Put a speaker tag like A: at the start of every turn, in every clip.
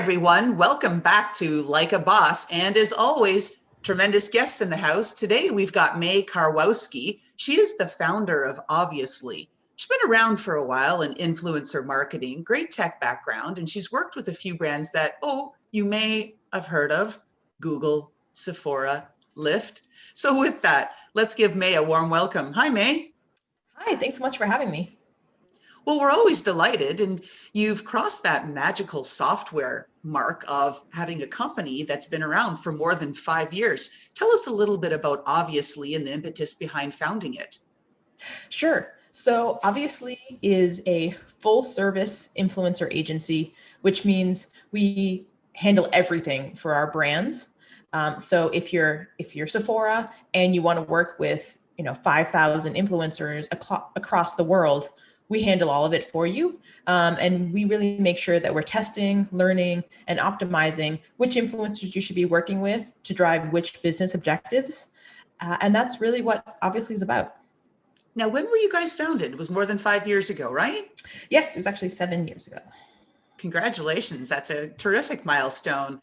A: everyone. Welcome back to Like a Boss. And as always, tremendous guests in the house. Today, we've got Mae Karwowski. She is the founder of Obviously. She's been around for a while in influencer marketing, great tech background, and she's worked with a few brands that, you may have heard of: Google, Sephora, Lyft. So with that, let's give Mae a warm welcome. Hi, Mae.
B: Hi, thanks so much for having me.
A: Well, we're always delighted, and you've crossed that magical software mark of having a company that's been around for more than 5 years. Tell us a little bit about Obviously and the impetus behind founding it.
B: Sure. So Obviously is a full service influencer agency, which means we handle everything for our brands. So if you're Sephora and you want to work with 5,000 influencers across the world, we handle all of it for you. And we really make sure that we're testing, learning, and optimizing which influencers you should be working with to drive which business objectives. And that's really what Obviously is about.
A: Now, when were you guys founded? It was more than 5 years ago, right?
B: Yes, it was actually 7 years ago.
A: Congratulations. That's a terrific milestone.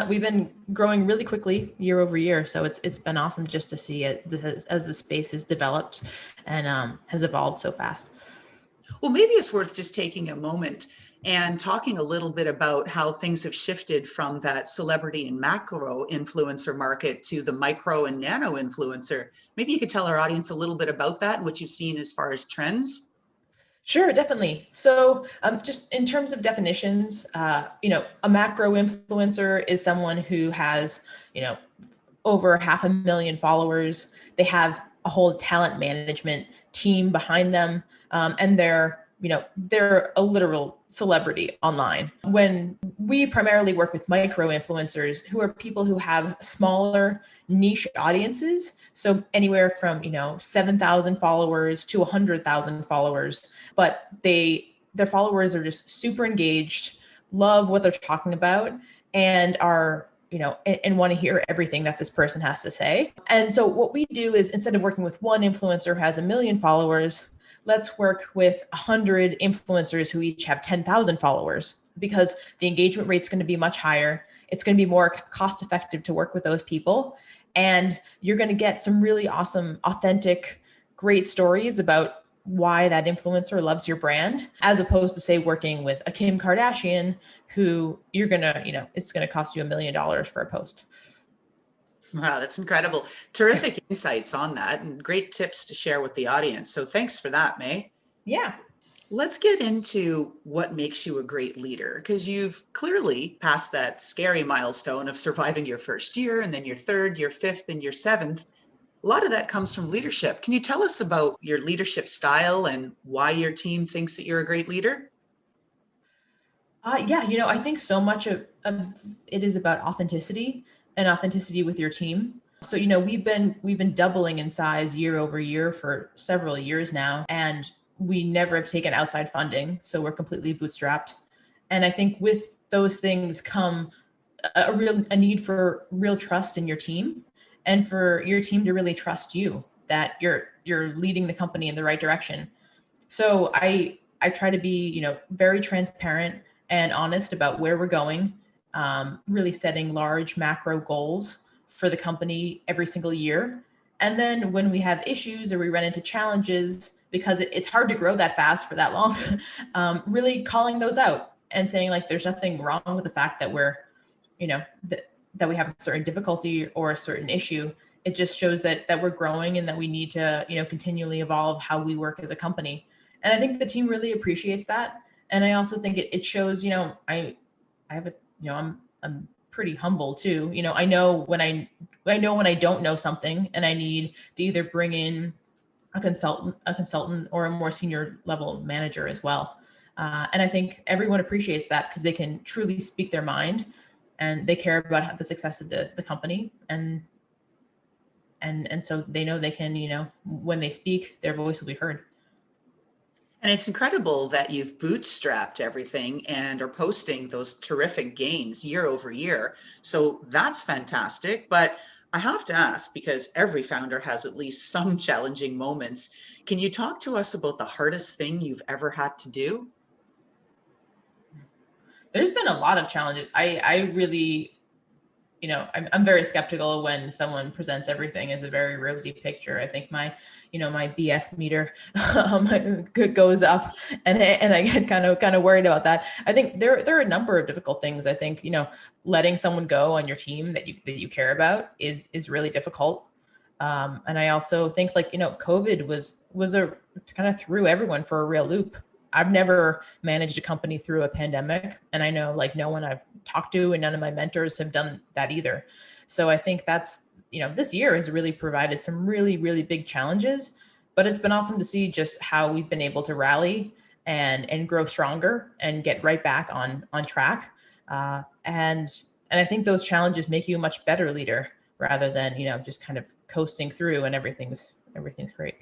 B: We've been growing really quickly year over year. So it's been awesome just to see it as the space has developed and has evolved so fast.
A: Well, maybe it's worth just taking a moment and talking a little bit about how things have shifted from that celebrity and macro influencer market to the micro and nano influencer. Maybe you could tell our audience a little bit about that and what you've seen as far as trends.
B: Sure, definitely. So just in terms of definitions, a macro influencer is someone who has, over 500,000 followers. They have a whole talent management team behind them, and they're a literal celebrity online. When we primarily work with micro influencers, who are people who have smaller niche audiences, so anywhere from 7,000 followers to 100,000 followers, but their followers are just super engaged, love what they're talking about, and are and want to hear everything that this person has to say. And so what we do is, instead of working with one influencer who has 1 million followers, let's work with 100 influencers who each have 10,000 followers, because the engagement rate is going to be much higher. It's going to be more cost effective to work with those people. And you're going to get some really awesome, authentic, great stories about why that influencer loves your brand, as opposed to, say, working with a Kim Kardashian, who you're going to, it's going to cost you $1 million for a post.
A: Wow, that's incredible. Terrific insights on that and great tips to share with the audience. So thanks for that, Mae.
B: Yeah.
A: Let's get into what makes you a great leader, because you've clearly passed that scary milestone of surviving your first year, and then your third, your fifth, and your seventh. A lot of that comes from leadership. Can you tell us about your leadership style and why your team thinks that you're a great leader?
B: Yeah, I think so much of it is about authenticity and authenticity with your team. So, we've been doubling in size year over year for several years now, and we never have taken outside funding. So we're completely bootstrapped. And I think with those things come a need for real trust in your team, and for your team to really trust you, that you're leading the company in the right direction. So I try to be, very transparent and honest about where we're going, really setting large macro goals for the company every single year. And then when we have issues or we run into challenges, because it's hard to grow that fast for that long, really calling those out and saying, like, there's nothing wrong with the fact that we're, that we have a certain difficulty or a certain issue. It just shows that we're growing and that we need to, continually evolve how we work as a company. And I think the team really appreciates that. And I also think it shows, I have a, I'm pretty humble too. I know when I don't know something and I need to either bring in a consultant or a more senior level manager as well. And I think everyone appreciates that, because they can truly speak their mind and they care about the success of the company. And so they know they can, when they speak, their voice will be heard.
A: And it's incredible that you've bootstrapped everything and are posting those terrific gains year over year. So that's fantastic. But I have to ask, because every founder has at least some challenging moments. Can you talk to us about the hardest thing you've ever had to do?
B: There's been a lot of challenges. I really, I'm very skeptical when someone presents everything as a very rosy picture. I think my BS meter goes up, and I get kind of worried about that. I think there are a number of difficult things. I think, letting someone go on your team that you care about is really difficult. And I also think COVID was a kind of threw everyone for a real loop. I've never managed a company through a pandemic, and I know no one I've talked to and none of my mentors have done that either. So I think that's, this year has really provided some really, really big challenges, but it's been awesome to see just how we've been able to rally and grow stronger and get right back on track. And I think those challenges make you a much better leader rather than, just kind of coasting through and everything's great.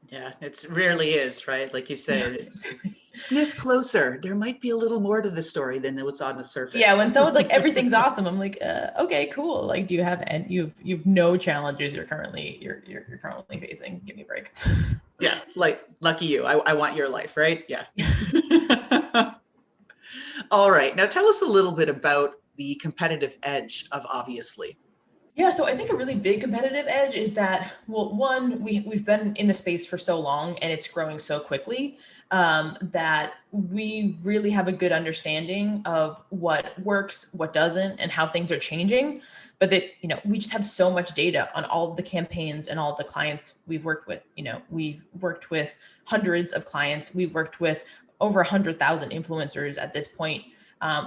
A: Yeah, it rarely is, right? Like you said, it's sniff closer. There might be a little more to the story than what's on the surface.
B: Yeah, when someone's like, everything's awesome, I'm like, okay, cool. Like, do you have, and you've no challenges you're currently facing? Give me a break.
A: Yeah, like lucky you. I want your life, right? Yeah. All right. Now tell us a little bit about the competitive edge of Obviously.
B: Yeah, so I think a really big competitive edge is that, well, one, we've been in the space for so long and it's growing so quickly that we really have a good understanding of what works, what doesn't, and how things are changing. But that, we just have so much data on all of the campaigns and all of the clients we've worked with. We've worked with hundreds of clients. We've worked with over 100,000 influencers at this point.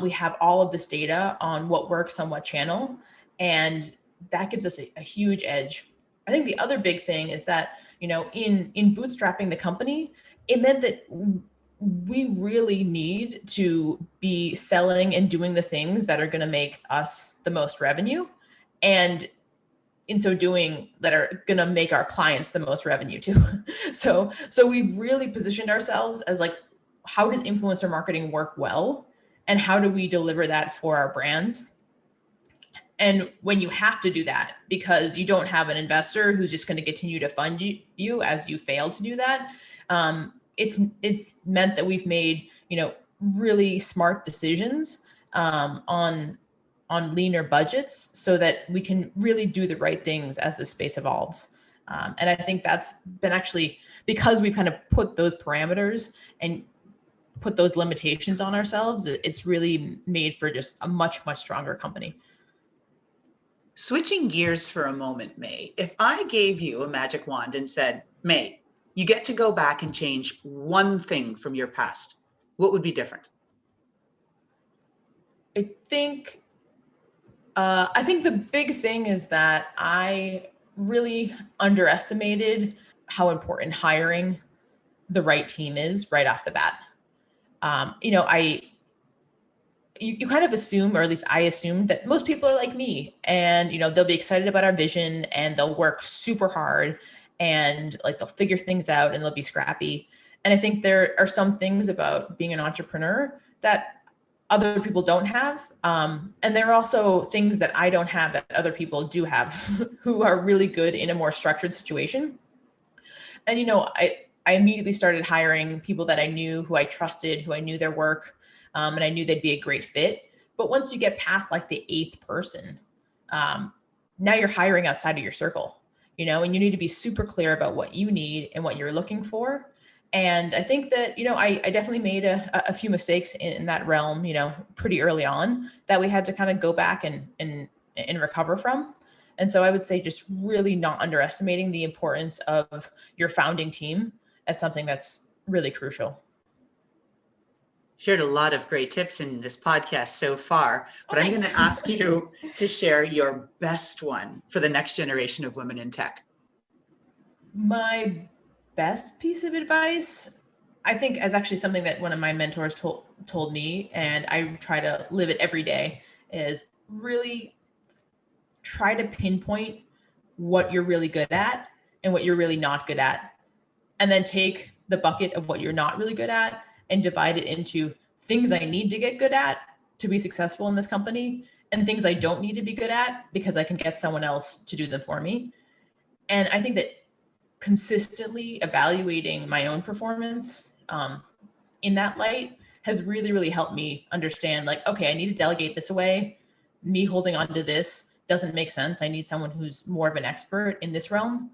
B: We have all of this data on what works on what channel, and that gives us a huge edge. I think the other big thing is that, in bootstrapping the company, it meant that we really need to be selling and doing the things that are going to make us the most revenue. And in so doing, that are going to make our clients the most revenue too. So we've really positioned ourselves as how does influencer marketing work well? And how do we deliver that for our brands? And when you have to do that because you don't have an investor who's just going to continue to fund you as you fail to do that, it's meant that we've made really smart decisions on leaner budgets so that we can really do the right things as the space evolves. And I think that's been actually because we've kind of put those parameters and put those limitations on ourselves. It's really made for just a much, much stronger company.
A: Switching gears for a moment, Mae, if I gave you a magic wand and said, Mae, you get to go back and change one thing from your past, what would be different?
B: I think the big thing is that I really underestimated how important hiring the right team is right off the bat. You kind of assume, or at least I assumed, that most people are like me and, they'll be excited about our vision and they'll work super hard and they'll figure things out and they'll be scrappy. And I think there are some things about being an entrepreneur that other people don't have. And there are also things that I don't have that other people do have who are really good in a more structured situation. And, I immediately started hiring people that I knew, who I trusted, who I knew their work. And I knew they'd be a great fit. But once you get past the 8th person, now you're hiring outside of your circle, and you need to be super clear about what you need and what you're looking for. And I think that, I definitely made a few mistakes in that realm, pretty early on that we had to kind of go back and recover from. And so I would say just really not underestimating the importance of your founding team as something that's really crucial.
A: Shared a lot of great tips in this podcast so far, but I'm going to ask you to share your best one for the next generation of women in tech.
B: My best piece of advice, I think, is actually something that one of my mentors told me, and I try to live it every day, is really try to pinpoint what you're really good at and what you're really not good at. And then take the bucket of what you're not really good at and divide it into things I need to get good at to be successful in this company and things I don't need to be good at because I can get someone else to do them for me. And I think that consistently evaluating my own performance in that light has really, really helped me understand like, okay, I need to delegate this away. Me holding on to this doesn't make sense. I need someone who's more of an expert in this realm,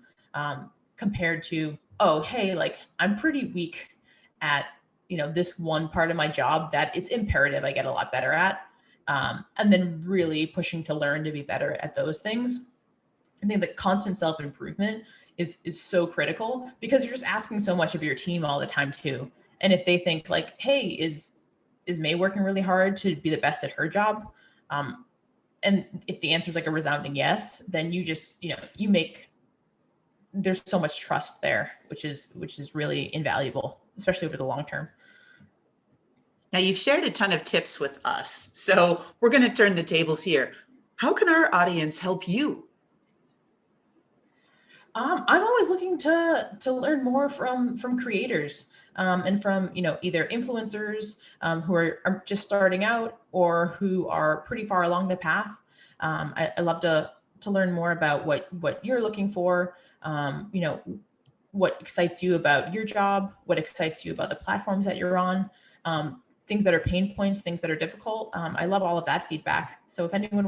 B: compared to, oh, hey, like I'm pretty weak at, this one part of my job that it's imperative I get a lot better at. And then really pushing to learn to be better at those things. I think that constant self-improvement is so critical, because you're just asking so much of your team all the time too. And if they think like, hey, is Mae working really hard to be the best at her job? And if the answer is like a resounding yes, then you just, there's so much trust there, which is really invaluable, especially over the long term.
A: Now, you've shared a ton of tips with us, so we're going to turn the tables here. How can our audience help you?
B: I'm always looking to learn more from creators, and from either influencers who are just starting out, or who are pretty far along the path. I love to learn more about what you're looking for. What excites you about your job, what excites you about the platforms that you're on, things that are pain points, things that are difficult. I love all of that feedback. So if anyone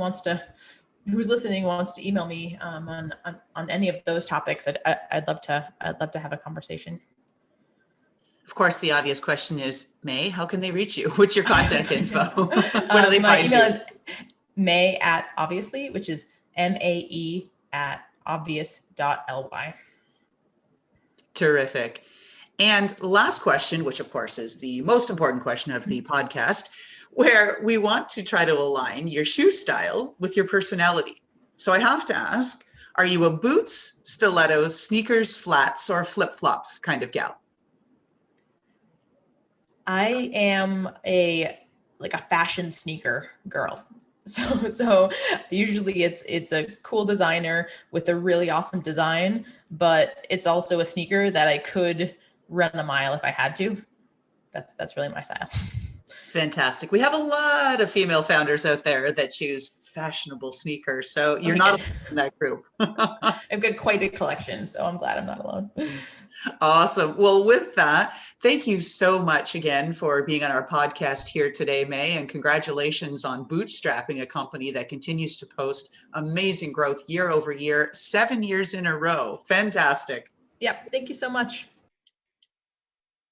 B: who's listening wants to email me on any of those topics, I'd love to have a conversation.
A: Of course, the obvious question is, Mae, how can they reach you? What's your contact info? Where do they
B: my
A: find
B: email
A: you?
B: is Mae@obviously, which is MAE@obvious.ly.
A: Terrific. And last question, which of course is the most important question of the podcast, where we want to try to align your shoe style with your personality. So I have to ask, are you a boots, stilettos, sneakers, flats, or flip-flops kind of gal?
B: I am a fashion sneaker girl. So usually it's a cool designer with a really awesome design, but it's also a sneaker that I could run a mile if I had to. That's really my style.
A: Fantastic. We have a lot of female founders out there that choose fashionable sneakers, so you're not alone in that group.
B: I've got quite a collection, so I'm glad I'm not alone.
A: Awesome. Well, with that, thank you so much again for being on our podcast here today, Mae, and congratulations on bootstrapping a company that continues to post amazing growth year over year, 7 years in a row. Fantastic.
B: Yep. Thank you so much.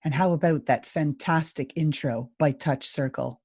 C: And how about that fantastic intro by Touch Circle?